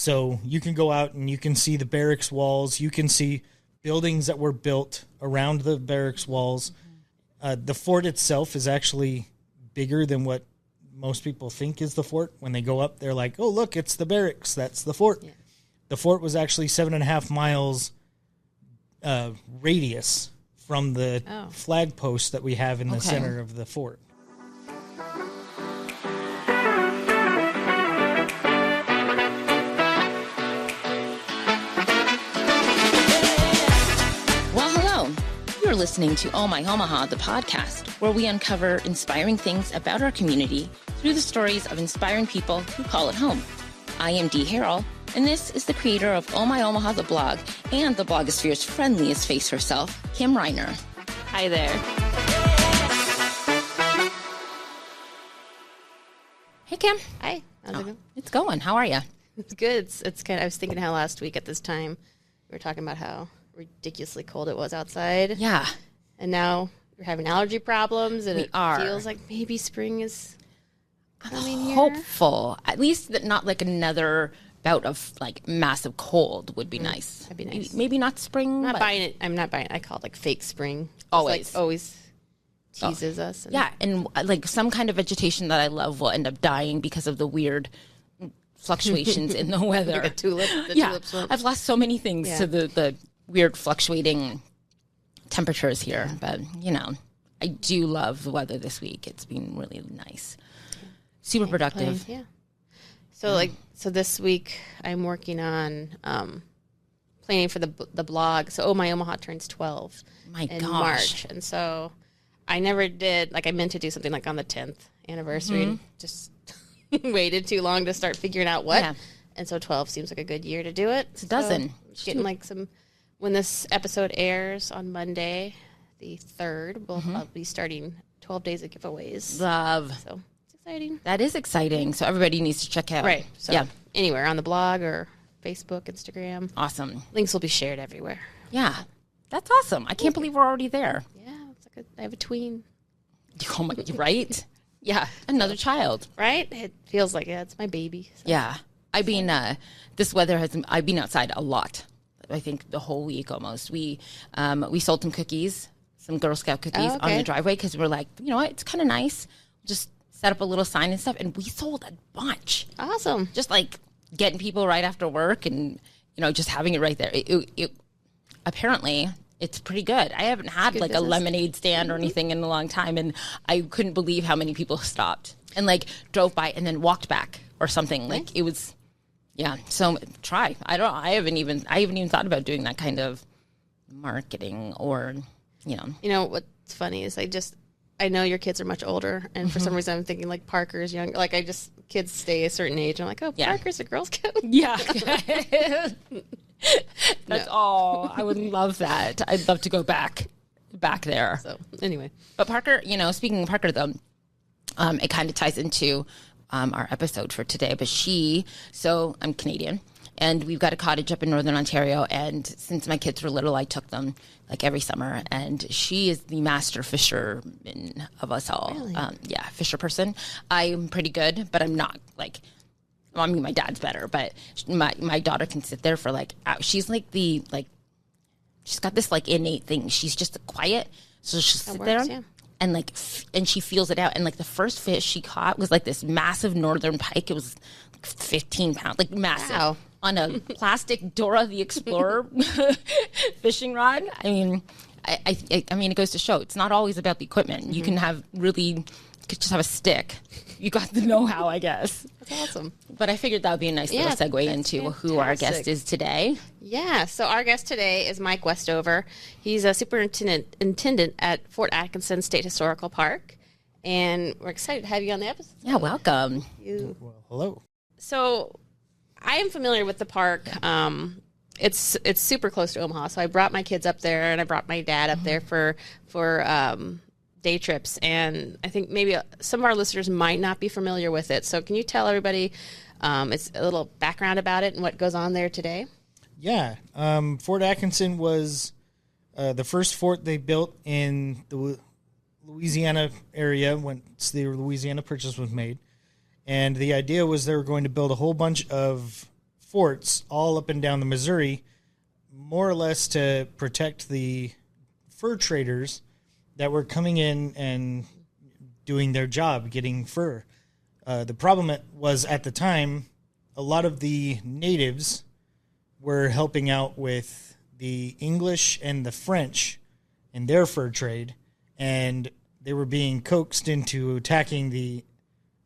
So you can go out and you can see the barracks walls. You can see buildings that were built around the barracks walls. The fort itself is actually bigger than what most people think is the fort. When they go up, they're like, oh, look, it's the barracks. That's the fort. Yeah. The fort was actually 7.5 miles radius from the flag post that we have in the center of the fort. You're listening to Oh My Omaha, the podcast, where we uncover inspiring things about our community through the stories of inspiring people who call it home. I am Dee Harrell, and this is the creator of Oh My Omaha, the blog, and the blogosphere's friendliest face herself, Kim Reiner. Hi there. Hey, Kim. Hi. How's it going? It's going. How are you? It's good. It's kind of, I was thinking how last week at this time we were talking about how ridiculously cold it was outside. Yeah. And now we're having allergy problems, and feels like maybe spring is coming here. Hopeful. At least that not like another bout of like massive cold would be nice. That'd be nice. Maybe not spring. I'm not buying it. I'm not buying it. I call it like fake spring. Always. Like, always teases us. And yeah. And like some kind of vegetation that I love will end up dying because of the weird fluctuations in the weather. Like a tulip. Tulips one. I've lost so many things to the weird fluctuating temperatures here, but you know, I do love the weather this week. It's been really nice, super productive. Yeah. So so this week I'm working on planning for the blog. So My Omaha turns 12 in March, and so I never did. Like I meant to do something like on the 10th anniversary, and just waited too long to start figuring out what. Yeah. And so 12 seems like a good year to do it. It's a dozen. Getting like some. When this episode airs on Monday, the 3rd, I'll be starting 12 days of giveaways. Love. So it's exciting. That is exciting. So everybody needs to check out. Right. So anywhere on the blog or Facebook, Instagram. Awesome. Links will be shared everywhere. Yeah. That's awesome. I can't believe we're already there. Yeah. It's like I have a tween. Oh my, right? Yeah. Another child. Right? It feels like it's my baby. So. Yeah. I've been, this weather I've been outside a lot. I think the whole week almost. We sold some cookies, some Girl Scout cookies on the driveway because we're like, you know what, it's kind of nice. Just set up a little sign and stuff, and we sold a bunch. Awesome. Just like getting people right after work and, you know, just having it right there. It apparently, it's pretty good. I haven't had like business. A lemonade stand or anything in a long time, and I couldn't believe how many people stopped and like drove by and then walked back or something. Nice. Like it was... Yeah, so try. I haven't even thought about doing that kind of marketing or, you know. You know what's funny is I know your kids are much older, and for some reason I'm thinking like Parker's younger. Like kids stay a certain age. I'm like, oh, Parker's a Girl Scout. Yeah. That's all. I would love that. I'd love to go back there. So anyway, but Parker, you know, speaking of Parker though, it kind of ties into our episode for today, but so I'm Canadian, and we've got a cottage up in Northern Ontario, and since my kids were little, I took them like every summer, and she is the master fisherman of us all. Really? Fisher person. I'm pretty good, but I'm not like, well, I mean, my dad's better, but my daughter can sit there for like, she's like she's got this like innate thing. She's just quiet, so she'll sit there. Yeah. And like, and she feels it out. And like the first fish she caught was like this massive northern pike. It was like 15 pounds, like massive, on a plastic Dora the Explorer fishing rod. I mean, I mean, it goes to show it's not always about the equipment. Mm-hmm. You can just have a stick. You got the know-how, I guess. That's awesome. But I figured that would be a nice little segue into who our guest is today. Yeah, so our guest today is Mike Westover. He's a superintendent at Fort Atkinson State Historical Park, and we're excited to have you on the episode. Yeah, welcome. Well, hello. So I am familiar with the park. It's super close to Omaha, so I brought my kids up there, and I brought my dad up there for day trips, and I think maybe some of our listeners might not be familiar with it. So can you tell everybody it's a little background about it and what goes on there today? Yeah. Fort Atkinson was the first fort they built in the Louisiana area once the Louisiana Purchase was made. And the idea was they were going to build a whole bunch of forts all up and down the Missouri, more or less to protect the fur traders that were coming in and doing their job, getting fur. The problem was, at the time, a lot of the natives were helping out with the English and the French in their fur trade, and they were being coaxed into attacking the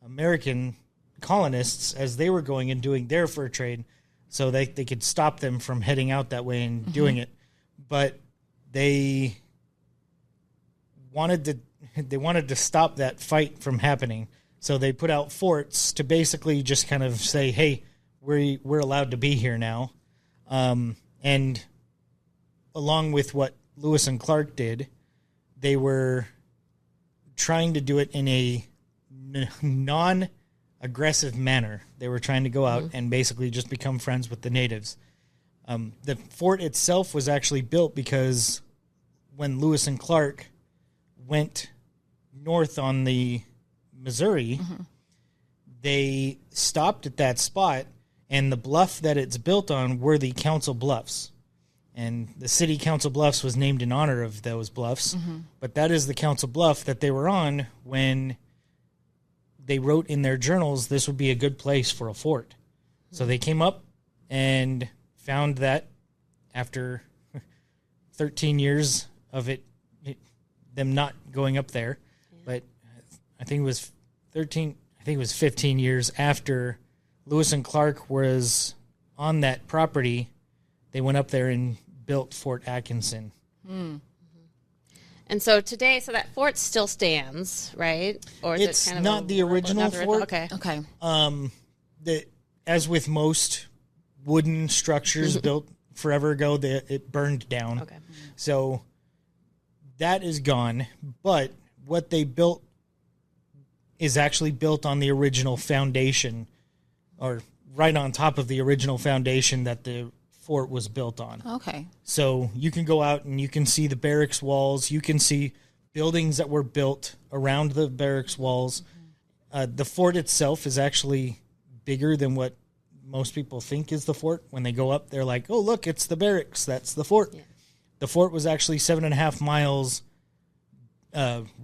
American colonists as they were going and doing their fur trade, so they could stop them from heading out that way and doing it. But they wanted to stop that fight from happening. So they put out forts to basically just kind of say, hey, we're allowed to be here now. And along with what Lewis and Clark did, they were trying to do it in a non-aggressive manner. They were trying to go out and basically just become friends with the natives. The fort itself was actually built because when Lewis and Clark went north on the Missouri, they stopped at that spot, and the bluff that it's built on were the Council Bluffs. And the city Council Bluffs was named in honor of those bluffs. But that is the Council Bluff that they were on when they wrote in their journals this would be a good place for a fort. So they came up and found that after 13 years of them not going up there, but I think it was 15 years after Lewis and Clark was on that property, they went up there and built Fort Atkinson. And so today, that fort still stands, right? Or is It's it kind of not the original fort. Okay. As with most wooden structures built forever ago, it burned down. Okay. So that is gone. But what they built is actually built on the original foundation, or right on top of the original foundation that the fort was built on. Okay. So you can go out and you can see the barracks walls. You can see buildings that were built around the barracks walls. The fort itself is actually bigger than what most people think is the fort. When they go up, they're like, oh, look, it's the barracks. That's the fort. Yeah. The fort was actually 7.5 miles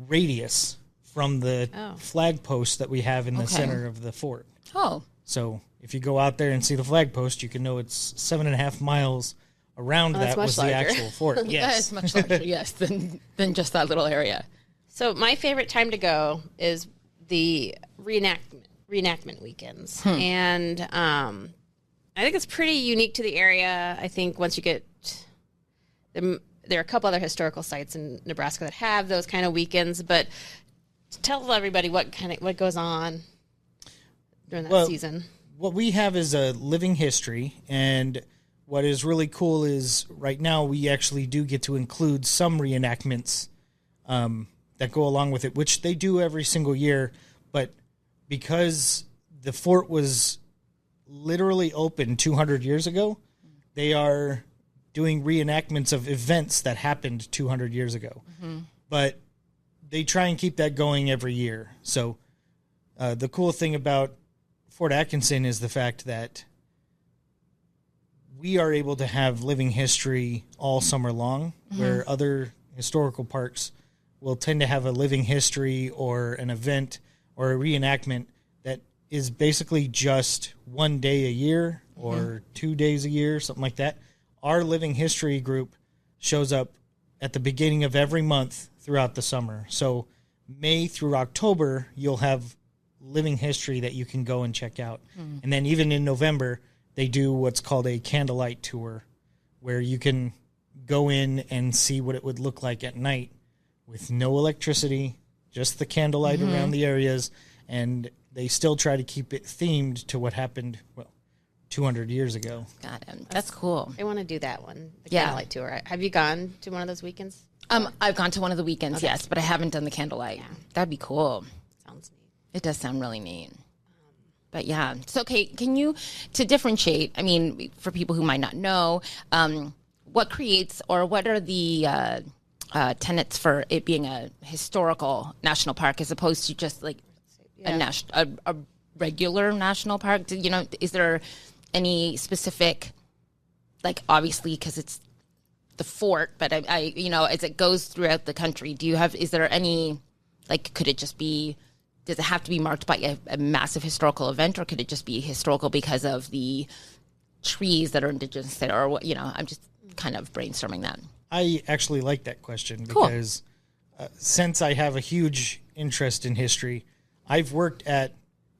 radius from the flag post that we have in the center of the fort. Oh. So if you go out there and see the flag post, you can know it's 7.5 miles around that was the actual fort. Yes. That is much larger, yes, than just that little area. So my favorite time to go is the reenactment weekends. And I think it's pretty unique to the area. I think once you get... There are a couple other historical sites in Nebraska that have those kind of weekends, but tell everybody what goes on during that season. What we have is a living history, and what is really cool is right now we actually do get to include some reenactments that go along with it, which they do every single year, but because the fort was literally open 200 years ago, they are doing reenactments of events that happened 200 years ago. But they try and keep that going every year. So the cool thing about Fort Atkinson is the fact that we are able to have living history all summer long, where other historical parks will tend to have a living history or an event or a reenactment that is basically just one day a year or 2 days a year, something like that. Our living history group shows up at the beginning of every month throughout the summer. So May through October, you'll have living history that you can go and check out. And then even in November, they do what's called a candlelight tour, where you can go in and see what it would look like at night with no electricity, just the candlelight around the areas, and they still try to keep it themed to what happened, 200 years ago. Got it. That's cool. I want to do that one, the candlelight tour. Have you gone to one of those weekends? I've gone to one of the weekends, yes, but I haven't done the candlelight. Yeah. That'd be cool. Sounds neat. It does sound really neat. But yeah, so okay, can you, to differentiate, I mean, for people who might not know, what creates or what are the tenets for it being a historical national park as opposed to just like a regular national park? You know, is there any specific, like obviously because it's the fort, but I as it goes throughout the country, is there any, like, could it just be, does it have to be marked by a massive historical event, or could it just be historical because of the trees that are indigenous there, or what, I'm just kind of brainstorming that. I actually like that question because since I have a huge interest in history, I've worked at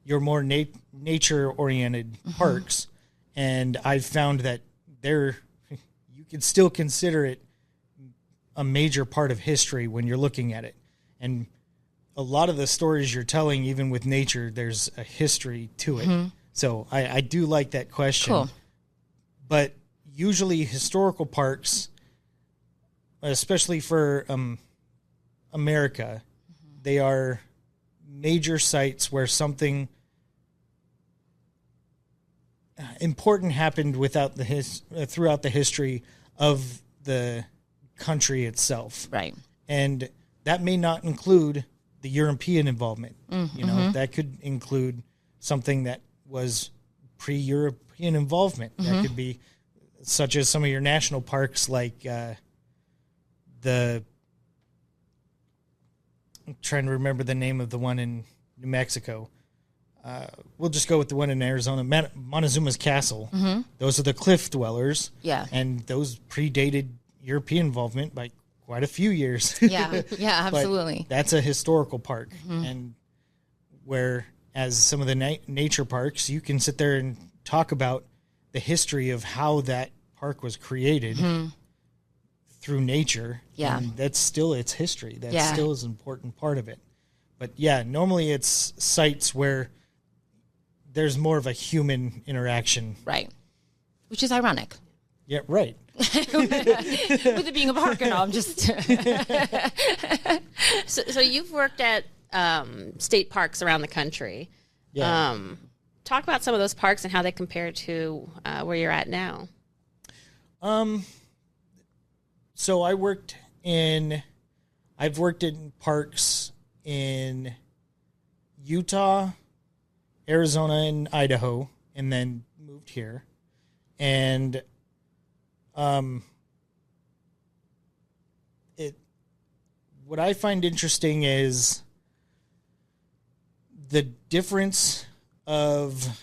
your more nature-oriented parks, and I've found that you can still consider it a major part of history when you're looking at it. And a lot of the stories you're telling, even with nature, there's a history to it. So I do like that question. Cool. But usually historical parks, especially for America, they are major sites where something important happened throughout the history of the country itself. Right. And that may not include the European involvement. That could include something that was pre-European involvement. That could be such as some of your national parks, like I'm trying to remember the name of the one in New Mexico. We'll just go with the one in Arizona, Montezuma's Castle. Those are the cliff dwellers. Yeah. And those predated European involvement by quite a few years. Yeah, absolutely. But that's a historical park. And whereas some of the nature parks, you can sit there and talk about the history of how that park was created through nature. Yeah. And that's still its history. That still is an important part of it. But yeah, normally it's sites where there's more of a human interaction. Right. Which is ironic. Yeah, right. With it being a park and all, I'm just... So you've worked at state parks around the country. Yeah. Talk about some of those parks and how they compare to where you're at now. So I've worked in parks in Utah, Arizona, and Idaho, and then moved here. And what I find interesting is the difference of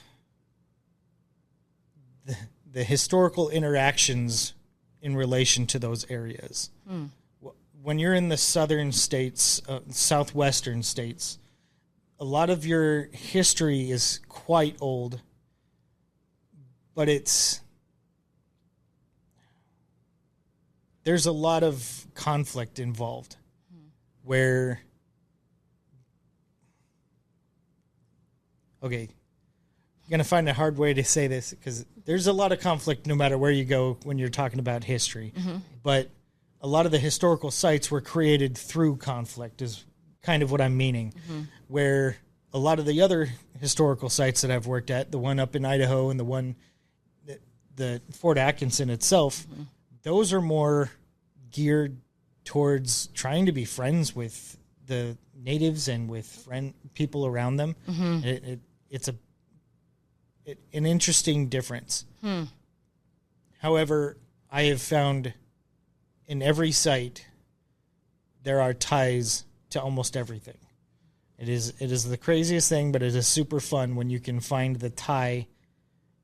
the historical interactions in relation to those areas. When you're in the southern states, southwestern states, a lot of your history is quite old, but there's a lot of conflict involved where, okay, I'm going to find a hard way to say this because there's a lot of conflict no matter where you go when you're talking about history. But a lot of the historical sites were created through conflict is kind of what I'm meaning. Where a lot of the other historical sites that I've worked at, the one up in Idaho and the one, the Fort Atkinson itself, those are more geared towards trying to be friends with the natives and with people around them. It's an interesting difference. However, I have found in every site there are ties to almost everything. It is the craziest thing, but it is super fun when you can find the tie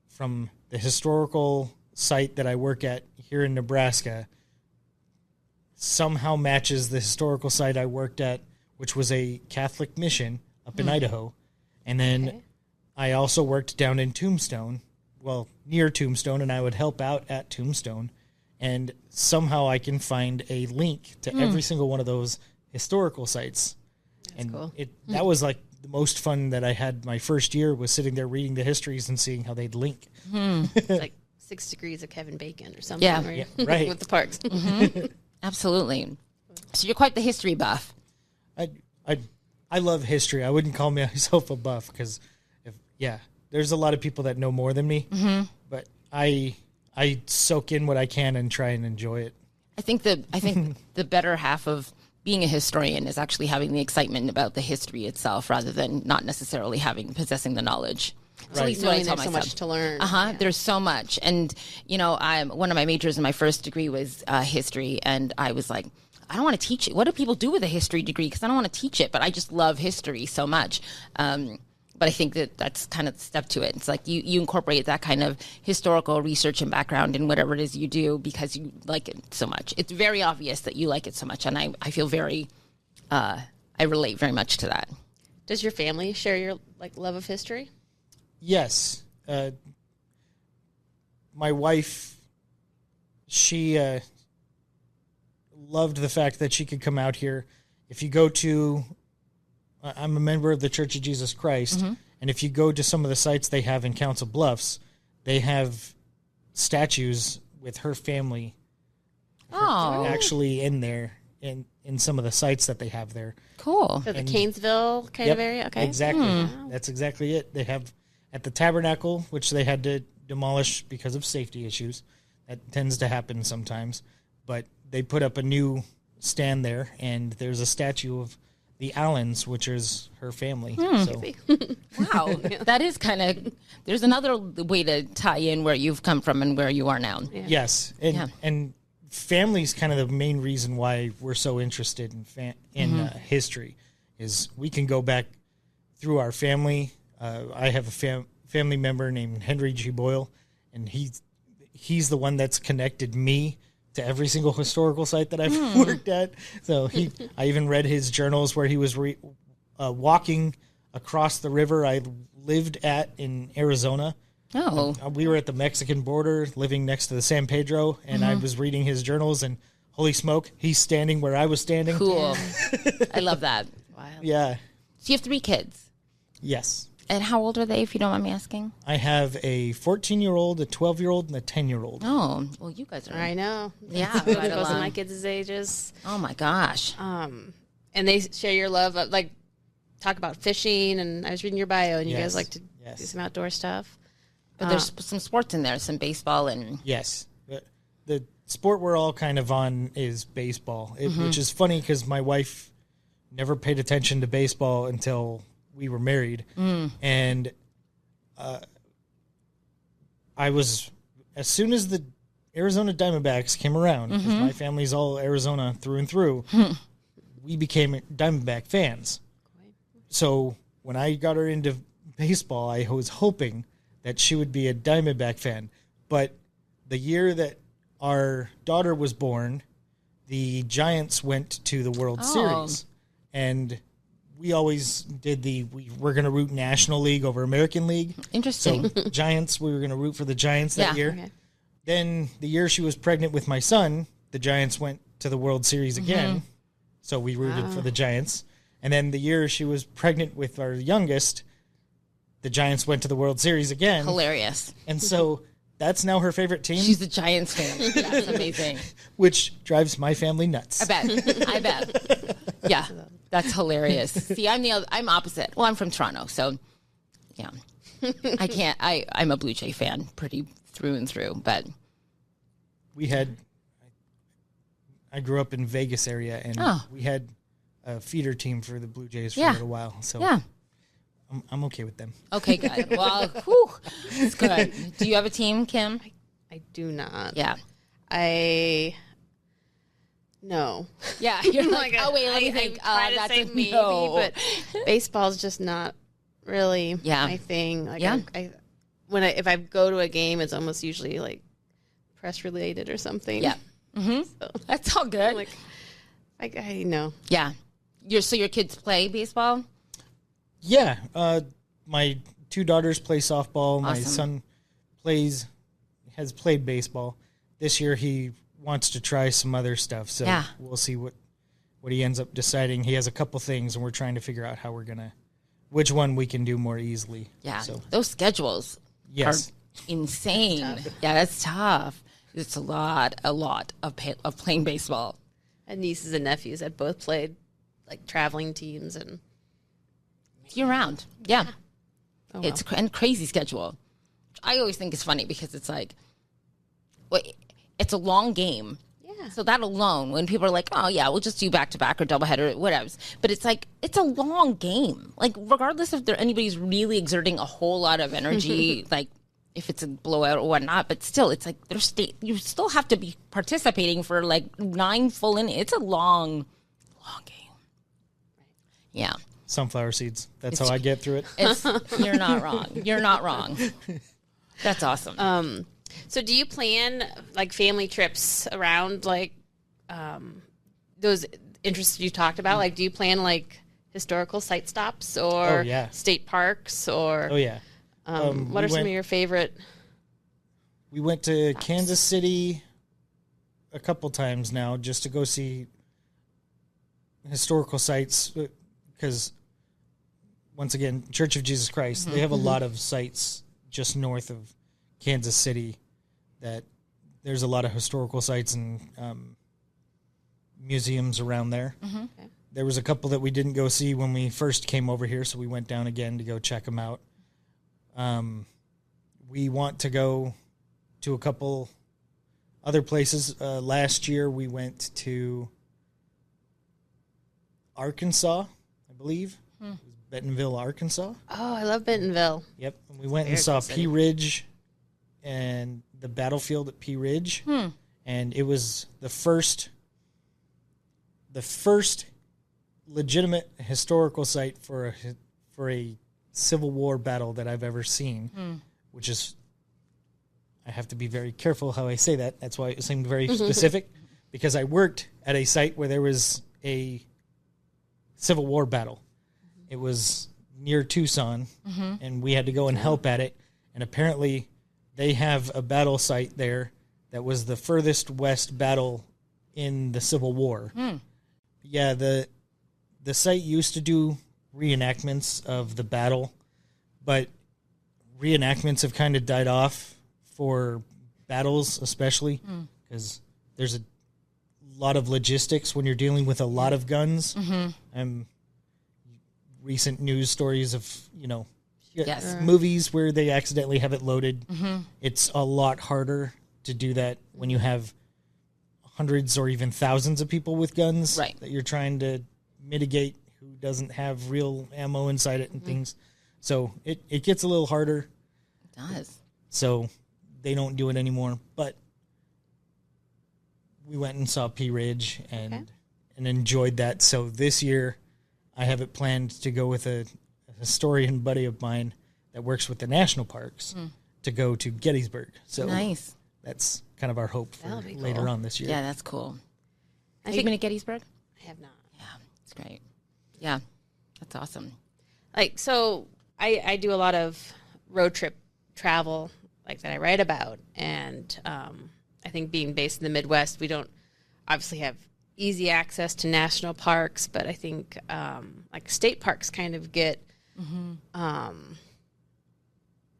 from the historical site that I work at here in Nebraska somehow matches the historical site I worked at, which was a Catholic mission up in Idaho. And then I also worked down in Tombstone, well, near Tombstone, and I would help out at Tombstone. And somehow I can find a link to every single one of those historical sites. That's and cool. That was like the most fun that I had my first year was sitting there reading the histories and seeing how they'd link. It's like 6 Degrees of Kevin Bacon or something. Yeah, right. With the parks. Absolutely. So you're quite the history buff. I love history. I wouldn't call myself a buff because, there's a lot of people that know more than me. But I soak in what I can and try and enjoy it. I think the better half of being a historian is actually having the excitement about the history itself rather than not necessarily possessing the knowledge. So at least what I tell there's so much to learn. There's so much. And, one of my majors in my first degree was history. And I was like, I don't want to teach it. What do people do with a history degree? Because I don't want to teach it, but I just love history so much. But I think that's kind of the step to it. It's like you incorporate that kind of historical research and background in whatever it is you do because you like it so much. It's very obvious that you like it so much. And I feel very, I relate very much to that. Does your family share your love of history? Yes. My wife, she loved the fact that she could come out here. If you go to, I'm a member of the Church of Jesus Christ, and if you go to some of the sites they have in Council Bluffs, they have statues with her family actually in there, in some of the sites that they have there. Cool. So the Canesville kind of area? Okay. Exactly. That's exactly it. They have at the Tabernacle, which they had to demolish because of safety issues. That tends to happen sometimes. But they put up a new stand there, and there's a statue of the Allens, which is her family. So. Wow. That is kind of, there's another way to tie in where you've come from and where you are now. Yeah. Yes. And family's kind of the main reason why we're so interested in history, is we can go back through our family. I have a family member named Henry G. Boyle, and he's the one that's connected me to every single historical site that I've worked at. So I even read his journals where he was walking across the river I lived at in Arizona. Oh. We were at the Mexican border living next to the San Pedro, and I was reading his journals, and holy smoke, he's standing where I was standing. Cool. I love that. Wild. Yeah. So you have 3 kids. Yes. And how old are they, if you don't mind me asking? I have a 14-year-old, a 12-year-old, and a 10-year-old. Oh, well, you guys are. I know. Yeah, Both right of along. my kids' ages. Oh my gosh. And they share your love of talk about fishing. And I was reading your bio, and you guys like to do some outdoor stuff. But there's some sports in there, some baseball and. Yes. The sport we're all kind of on is baseball, which is funny because my wife never paid attention to baseball until we were married. And I was, as soon as the Arizona Diamondbacks came around, because my family's all Arizona through and through, we became Diamondback fans. So when I got her into baseball, I was hoping that she would be a Diamondback fan. But the year that our daughter was born, the Giants went to the World Series. And we always did we're going to root National League over American League. Interesting. So Giants, we were going to root for the Giants that year. Okay. Then the year she was pregnant with my son, the Giants went to the World Series again. So we rooted for the Giants. And then the year she was pregnant with our youngest, the Giants went to the World Series again. Hilarious. And so that's now her favorite team. She's a Giants fan. That's amazing. Which drives my family nuts. I bet. Yeah, that's hilarious. See, I'm opposite. Well, I'm from Toronto, so yeah, I can't. I'm a Blue Jay fan, pretty through and through. But I grew up in Vegas area, and we had a feeder team for the Blue Jays for a little while. So yeah. I'm okay with them. Okay, good. Well, whew, it's good. Do you have a team, Kim? I do not. Yeah. No. Yeah. You're like, I- oh, wait, let me I think. try to That's say a maybe, no. but baseball's just not really my thing. Like if I go to a game, it's almost usually press related or something. Yeah. So, That's all good. I know. Yeah. So your kids play baseball? Yeah. My 2 daughters play softball. My Awesome. son has played baseball. This year he wants to try some other stuff. So we'll see what he ends up deciding. He has a couple things, and we're trying to figure out how which one we can do more easily. Yeah. So, Those schedules are insane. Yeah, that's tough. It's a lot of playing baseball. And nieces and nephews that both played traveling teams and Year round. Yeah. wow. It's and crazy schedule. I always think it's funny because it's it's a long game. yeah. Yeah. So that alone, when people are like, oh, yeah, we'll just do back-to-back or doubleheader or whatever. But it's like, it's a long game. Like, regardless if anybody's really exerting a whole lot of energy, like, if it's a blowout or whatnot, but still, it's like, you still have to be participating for, like, 9 full innings. It's a long game. Yeah. Sunflower seeds. That's how I get through it. You're not wrong. You're not wrong. That's awesome. So do you plan like family trips around like those interests you talked about? Like, do you plan like historical site stops or state parks or? Oh yeah. What are some of your favorite? We went to Kansas City a couple times now just to go see historical sites because once again, Church of Jesus Christ, they have a lot of sites just north of Kansas City that there's a lot of historical sites and museums around there. Okay. There was a couple that we didn't go see when we first came over here, so we went down again to go check them out. We want to go to a couple other places. Last year we went to Arkansas, I believe. Bentonville, Arkansas. Oh, I love Bentonville. Yep. And we went and saw Pea Ridge and the battlefield at Pea Ridge. And it was the first legitimate historical site for a Civil War battle that I've ever seen, which is, I have to be very careful how I say that. That's why it seemed very specific, because I worked at a site where there was a Civil War battle. It was near Tucson, and we had to go and help at it. And apparently they have a battle site there that was the furthest west battle in the Civil War. Yeah, the site used to do reenactments of the battle, but reenactments have kind of died off for battles, especially because there's a lot of logistics when you're dealing with a lot of guns. Recent news stories of, movies where they accidentally have it loaded. It's a lot harder to do that when you have hundreds or even thousands of people with guns that you're trying to mitigate who doesn't have real ammo inside it and things. So it gets a little harder. It does. So they don't do it anymore. But we went and saw Pea Ridge and enjoyed that. So this year I have it planned to go with a historian buddy of mine that works with the national parks to go to Gettysburg. So nice. That's kind of our hope for later on this year. Yeah, that's cool. Have you been to Gettysburg? I have not. Yeah, it's great. Yeah, that's awesome. Like, so I do a lot of road trip travel, like that I write about. And I think being based in the Midwest, we don't obviously have easy access to national parks, but I think like state parks kind of get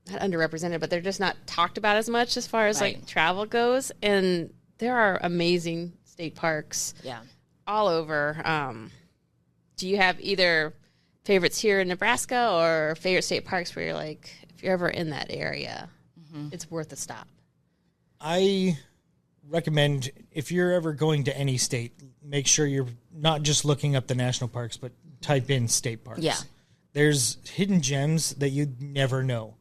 not underrepresented, but they're just not talked about as much as far as like travel goes. And there are amazing state parks all over. Do you have either favorites here in Nebraska or favorite state parks where you're like, if you're ever in that area, it's worth a stop? I recommend, if you're ever going to any state, make sure you're not just looking up the national parks, but type in state parks. Yeah. There's hidden gems that you'd never know.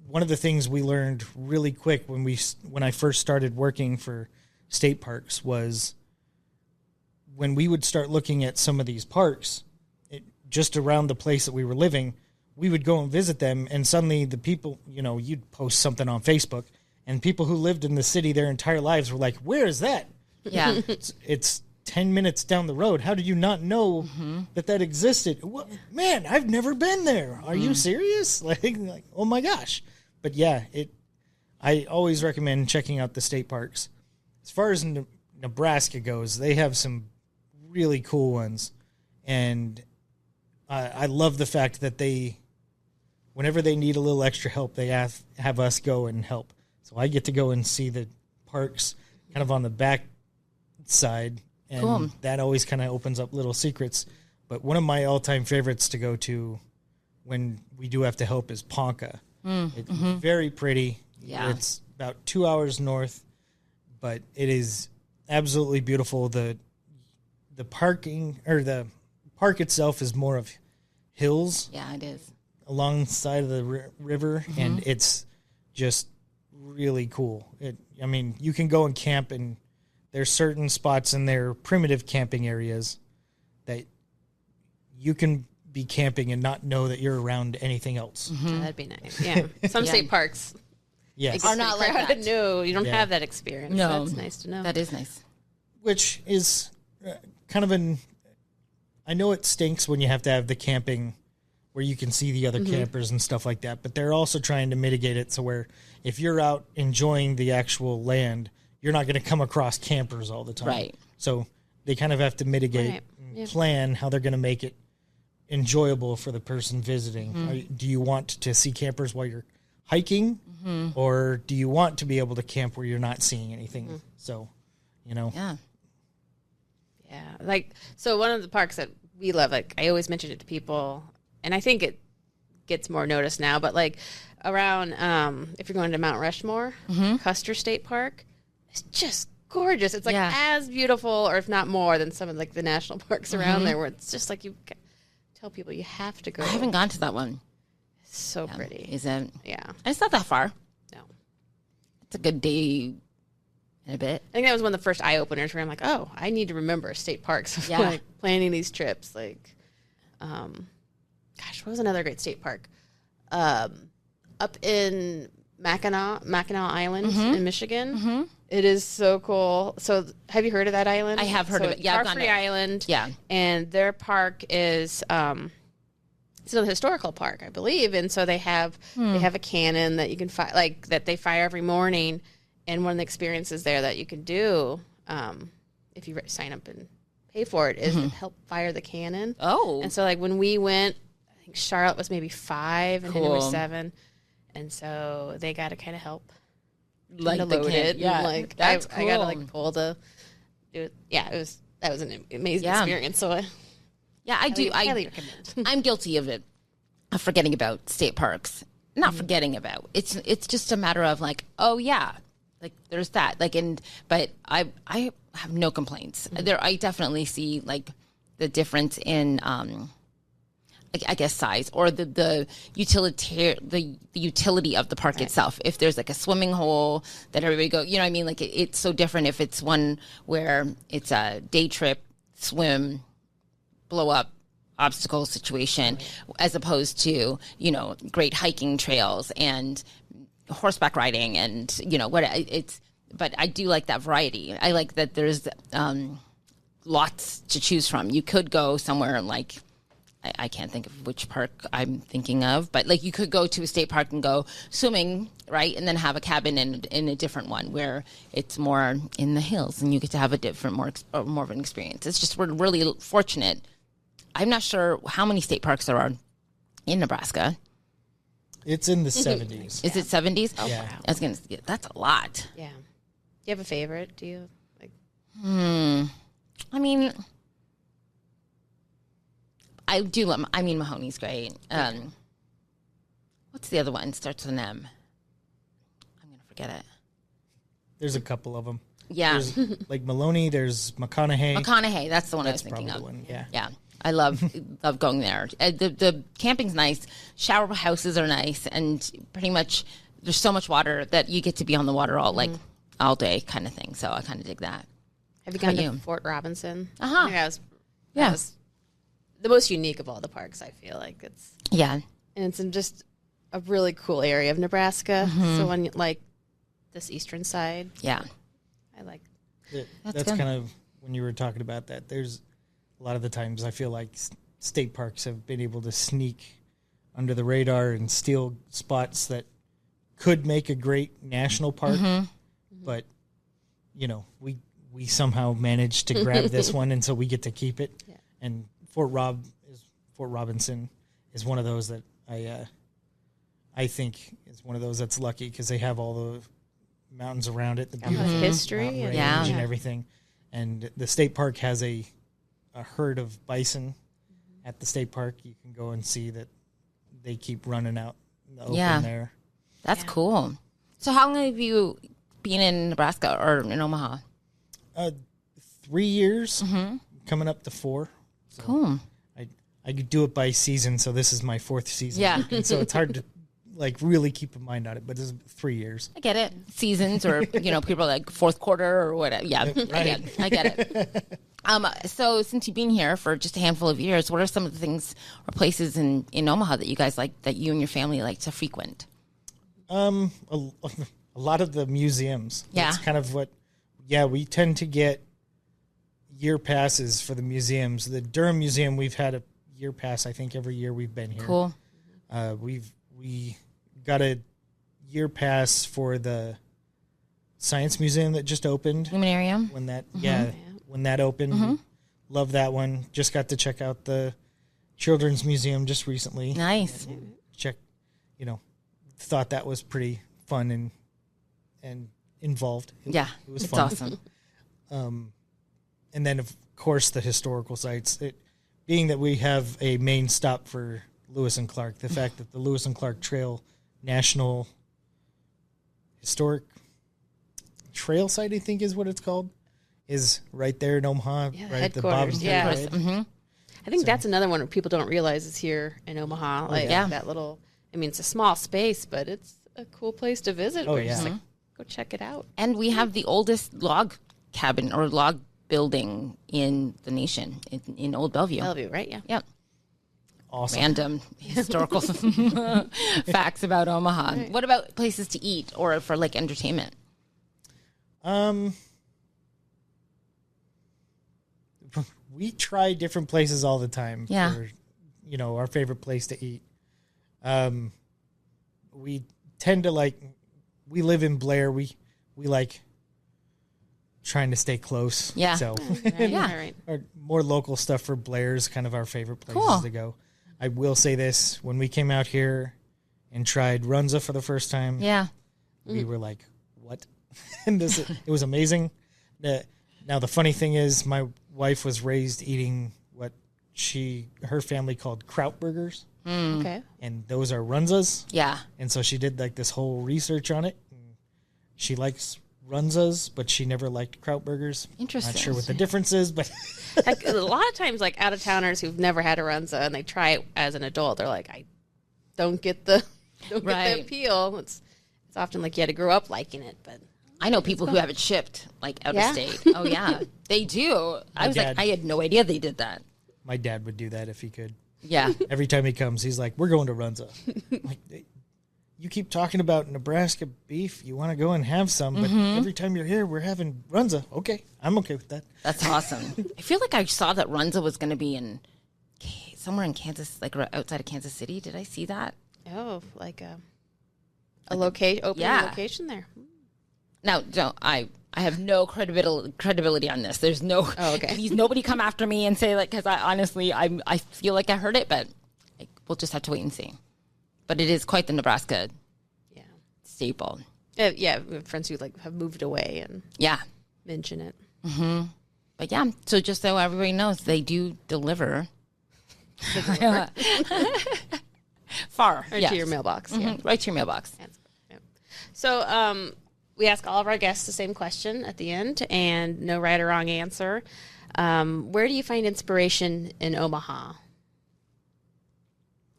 One of the things we learned really quick when I first started working for state parks was when we would start looking at some of these parks, just around the place that we were living, we would go and visit them, and suddenly the people, you'd post something on Facebook, and people who lived in the city their entire lives were like, where is that? Yeah. It's 10 minutes down the road. How did you not know that existed? What? Man, I've never been there. Are you serious? Like, oh my gosh. But yeah, I always recommend checking out the state parks. As far as Nebraska goes, they have some really cool ones. And I love the fact that whenever they need a little extra help, they have us go and help. So I get to go and see the parks kind of on the back side. And that always kind of opens up little secrets. But one of my all-time favorites to go to when we do have to help is Ponca. It's very pretty. Yeah. It's about 2 hours north, but it is absolutely beautiful. The parking or the park itself is more of hills. Yeah, it is. Alongside of the river, and it's just really cool. I mean, you can go and camp, and there's certain spots in there, primitive camping areas, that you can be camping and not know that you're around anything else. That'd be nice. Yeah. Some state parks Yes. are not like that. No, you don't Yeah. have that experience. No. That's nice to know. That is nice. Which is kind of I know it stinks when you have to have the camping where you can see the other campers and stuff like that, but they're also trying to mitigate it so where if you're out enjoying the actual land, you're not going to come across campers all the time. Right. So they kind of have to mitigate and plan how they're going to make it enjoyable for the person visiting. Do you want to see campers while you're hiking, or do you want to be able to camp where you're not seeing anything? So, Yeah. Yeah. Like, so one of the parks that we love, like I always mention it to people, and I think it gets more notice now, but like around, if you're going to Mount Rushmore, Custer State Park, it's just gorgeous. It's like as beautiful, or if not more, than some of like the national parks around there, where it's just like you tell people you have to go. I haven't gone to that one. It's so pretty. Is it? Yeah. And it's not that far. No. It's a good day and a bit. I think that was one of the first eye openers where I'm like, oh, I need to remember state parks. Yeah. Like planning these trips. Like, gosh, what was another great state park? Up in Mackinac Island in Michigan. It is so cool. So have you heard of that island? I have heard of it. Yeah, I've gone Tar-free there. Island. Yeah. And their park is it's a historical park, I believe. And so they have a cannon that you can that they fire every morning. And one of the experiences there that you can do, if you sign up and pay for it, is to help fire the cannon. Oh. And so like when we went, I think Charlotte was maybe 5 and Henry was 7. And so they got to kind of help Like to the load it. Yeah. And like That's I got to cool. like pull the do it. Yeah, that was an amazing Yeah. experience. So Yeah, I do. highly recommend. I'm guilty of it, of forgetting about state parks. Not forgetting about. It's just a matter of like, oh yeah, like there's that. Like but I have no complaints. There, I definitely see like the difference in I guess size or the utility of the park itself. If there's like a swimming hole that everybody go, you know what I mean? Like it's so different if it's one where it's a day trip, swim, blow up, obstacle situation, as opposed to, great hiking trails and horseback riding and, but I do like that variety. I like that there's lots to choose from. You could go somewhere like, I can't think of which park I'm thinking of, but like you could go to a state park and go swimming, right? And then have a cabin in a different one where it's more in the hills and you get to have a different, more of an experience. It's just, we're really fortunate. I'm not sure how many state parks there are in Nebraska. It's in the 70s. Is it 70s? Oh, Yeah. wow. I was going to say, that's a lot. Yeah. Do you have a favorite? Do you like? I mean, I do love, Mahoney's great. What's the other one? Starts with an M. I'm going to forget it. There's a couple of them. Yeah. There's like Maloney, there's McConaughey. McConaughey, that's the one That's I was thinking probably of. the one, yeah. Yeah. I love going there. The camping's nice. Shower houses are nice. And pretty much there's so much water that you get to be on the water all day kind of thing. So I kind of dig that. Have you gone How about to you? Fort Robinson? Uh-huh. That Yeah. was the most unique of all the parks. I feel like Yeah. and it's in just a really cool area of Nebraska. So when like this eastern side, Yeah. I like. That's good. kind of when you were talking about that. There's a lot of the times I feel like state parks have been able to sneak under the radar and steal spots that could make a great national park, but we somehow managed to grab this one, and so we get to keep it. Yeah. And Fort Robinson is one of those that I think is one of those that's lucky because they have all the mountains around it, the beautiful history mountain and- range Yeah. and everything. And the state park has a herd of bison at the state park. You can go and see that they keep running out in the open there. That's cool. So how long have you been in Nebraska or in Omaha? 3 years, coming up to 4. So Cool. I could do it by season, so this is my 4th season. Yeah. And so it's hard to like really keep in mind on it, but this is 3 years. I get it. Seasons or, people are like 4th quarter or whatever. Yeah, Right. I get it. So since you've been here for just a handful of years, what are some of the things or places in Omaha that you guys like, that you and your family like to frequent? A lot of the museums. Yeah. That's kind of what, we tend to get year passes for the museums. The Durham Museum, we've had a year pass, I think, every year we've been here. Cool. We got a year pass for the Science Museum that just opened. Humanarium? When that opened. Love that one. Just got to check out the Children's Museum just recently. Nice. Thought that was pretty fun and involved. It was it's fun. awesome. And then, of course, the historical sites. Being that we have a main stop for Lewis and Clark, the fact that the Lewis and Clark Trail National Historic Trail Site, I think is what it's called, is right there in Omaha, right at the Bob's Parade. Mm-hmm. I think that's another one where people don't realize is here in Omaha. That little, it's a small space, but it's a cool place to visit. Just go check it out. And we have the oldest log cabin or log building in the nation, in Old Bellevue. Bellevue, right? Yeah. Yep. Awesome. Random historical facts about Omaha. Right. What about places to eat or for like entertainment? We try different places all the time. Yeah. For, our favorite place to eat. We tend to we live in Blair. We like trying to stay close. Yeah. So Right. Our more local stuff for Blair is kind of our favorite places to go. I will say this, when we came out here and tried Runza for the first time, we were like, what? And it was amazing. Now, the funny thing is my wife was raised eating what her family called kraut burgers. Okay. And those are Runzas. Yeah. And so she did this whole research on it. She likes Runzas, but she never liked kraut burgers. Interesting. Not sure what the difference is, but a lot of times, out of towners who've never had a Runza and they try it as an adult, they're like, I don't get the appeal. It's often like you had to grow up liking it, but I know people who have it shipped out of state. Oh yeah, they do. I had no idea they did that. My dad would do that if he could. Yeah. Every time he comes, he's like, "We're going to Runza." You keep talking about Nebraska beef. You want to go and have some, but every time you're here, we're having Runza. Okay, I'm okay with that. That's awesome. I feel like I saw that Runza was going to be in somewhere in Kansas, like outside of Kansas City. Did I see that? Oh, like a location there. Now, I have no credibility on this. There's no. Oh, okay. Please, nobody come after me and say because I honestly I feel like I heard it, but we'll just have to wait and see. But it is quite the Nebraska staple. We have friends who have moved away and mention it. Mm-hmm. But so just so everybody knows, they do deliver. Far. Or to your mailbox. Mm-hmm. Yeah. Right to your mailbox. So we ask all of our guests the same question at the end, and no right or wrong answer. Where do you find inspiration in Omaha?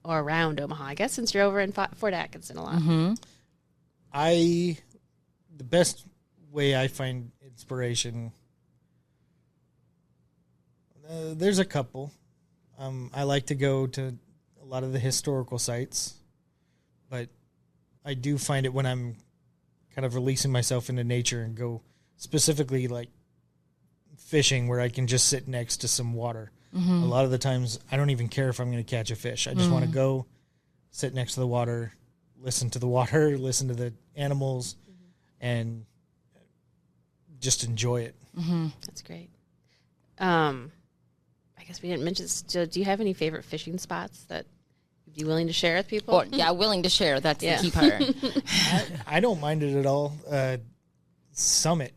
Or around Omaha, I guess, since you're over in Fort Atkinson a lot. Mm-hmm. The best way I find inspiration, there's a couple. I like to go to a lot of the historical sites, but I do find it when I'm kind of releasing myself into nature and go specifically fishing where I can just sit next to some water. Mm-hmm. A lot of the times, I don't even care if I'm going to catch a fish. I just want to go, sit next to the water, listen to the water, listen to the animals, and just enjoy it. Mm-hmm. That's great. I guess we didn't mention this. Do you have any favorite fishing spots that you'd be willing to share with people? Willing to share. That's the key part. I don't mind it at all. Summit.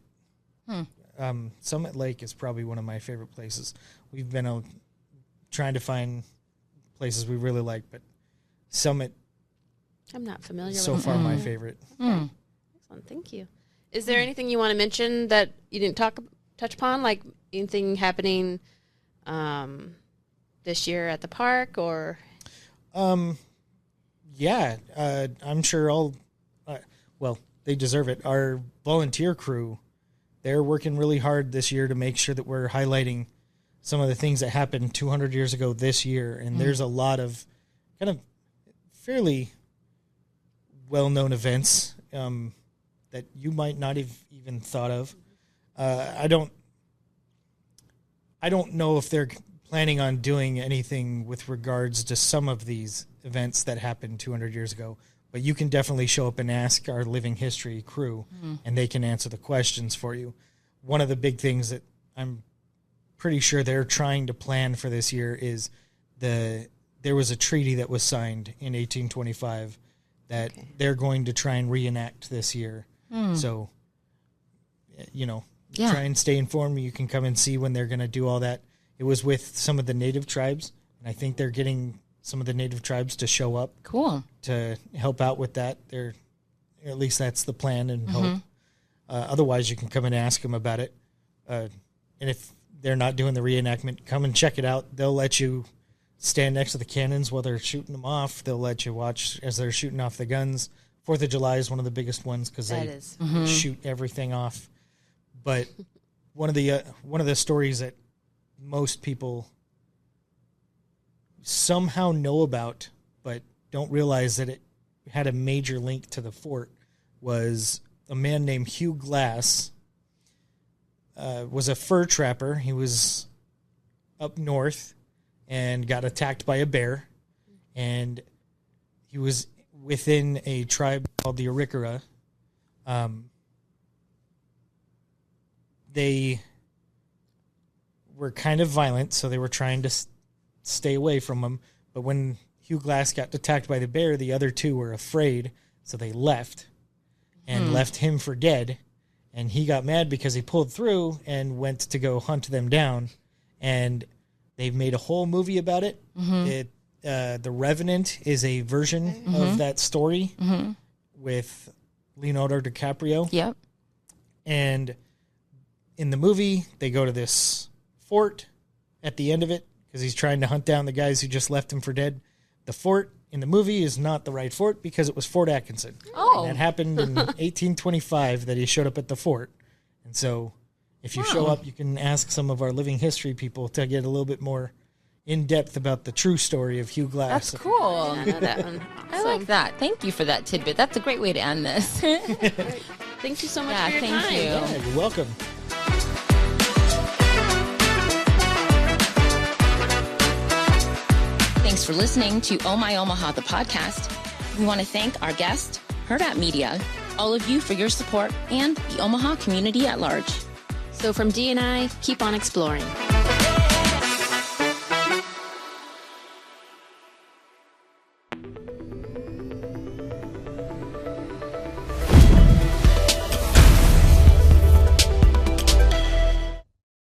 Summit Lake is probably one of my favorite places. We've been trying to find places we really like, but Summit, I'm not familiar with so far my favorite. Okay. Excellent, thank you. Is there anything you want to mention that you didn't talk touch upon? Like anything happening this year at the park or? Yeah, I'm sure well, they deserve it. Our volunteer crew, they're working really hard this year to make sure that we're highlighting some of the things that happened 200 years ago this year. And there's a lot of kind of fairly well-known events that you might not have even thought of. I don't know if they're planning on doing anything with regards to some of these events that happened 200 years ago, but you can definitely show up and ask our living history crew, and they can answer the questions for you. One of the big things that I'm pretty sure they're trying to plan for this year is there was a treaty that was signed in 1825 that they're going to try and reenact this year. So, try and stay informed. You can come and see when they're going to do all that. It was with some of the native tribes, and I think they're getting some of the native tribes to show up. Cool. To help out with that. At least that's the plan and hope. Otherwise, you can come and ask them about it. And if they're not doing the reenactment, come and check it out. They'll let you stand next to the cannons while they're shooting them off. They'll let you watch as they're shooting off the guns. 4th of July is one of the biggest ones because they shoot everything off. But one of the stories that most people somehow know about but don't realize that it had a major link to the fort was a man named Hugh Glass. Was a fur trapper. He was up north and got attacked by a bear, and he was within a tribe called the Arikara. They were kind of violent, so they were trying to stay away from him. But when Hugh Glass got attacked by the bear, the other two were afraid, so they left and left him for dead. And he got mad because he pulled through and went to go hunt them down. And they've made a whole movie about it. The Revenant is a version of that story with Leonardo DiCaprio. Yep. And in the movie, they go to this fort at the end of it because he's trying to hunt down the guys who just left him for dead. The fort in the movie is not the right fort because it was Fort Atkinson. Oh. And that happened in 1825 that he showed up at the fort. And so if you show up, you can ask some of our living history people to get a little bit more in depth about the true story of Hugh Glass. That's cool. Yeah, I know that one. I like that. Thank you for that tidbit. That's a great way to end this. Thank you so much for your thank time. you. Yeah, you're welcome. Thanks for listening to Oh My Omaha, the podcast. We want to thank our guest, Hurrdat Media, all of you for your support, and the Omaha community at large. So from D&I, keep on exploring.